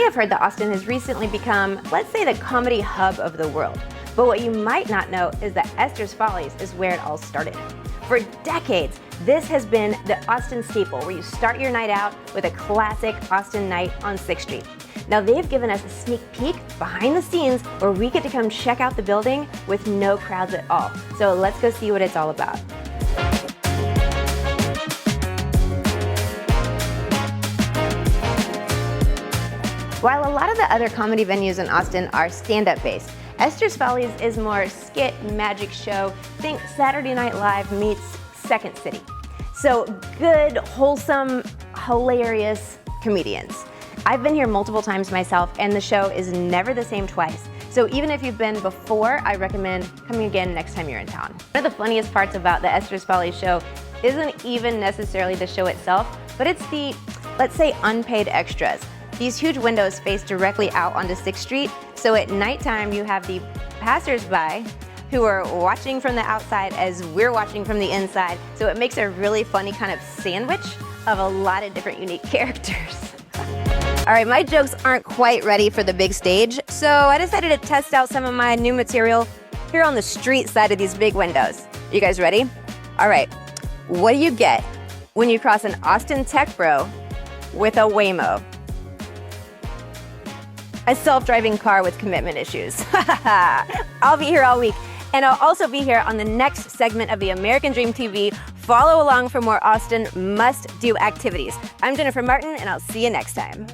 have heard that Austin has recently become, let's say, the comedy hub of the world. But what you might not know is that Esther's Follies is where it all started. For decades, this has been the Austin staple, where you start your night out with a classic Austin night on 6th Street. Now they've given us a sneak peek behind the scenes where we get to come check out the building with no crowds at all. So let's go see what it's all about. While a lot of the other comedy venues in Austin are stand-up based, Esther's Follies is more skit, magic show. Think Saturday Night Live meets Second City. So good, wholesome, hilarious comedians. I've been here multiple times myself, and the show is never the same twice. So even if you've been before, I recommend coming again next time you're in town. One of the funniest parts about the Esther's Follies show isn't even necessarily the show itself, but it's the, let's say, unpaid extras. These huge windows face directly out onto 6th Street, so at nighttime you have the passersby who are watching from the outside as we're watching from the inside, so it makes a really funny kind of sandwich of a lot of different unique characters. All right, my jokes aren't quite ready for the big stage, so I decided to test out some of my new material here on the street side of these big windows. You guys ready? All right, what do you get when you cross an Austin tech bro with a Waymo? A self-driving car with commitment issues. I'll be here all week. And I'll also be here on the next segment of the American Dream TV. Follow along for more Austin must-do activities. I'm Jennifer Martin, and I'll see you next time.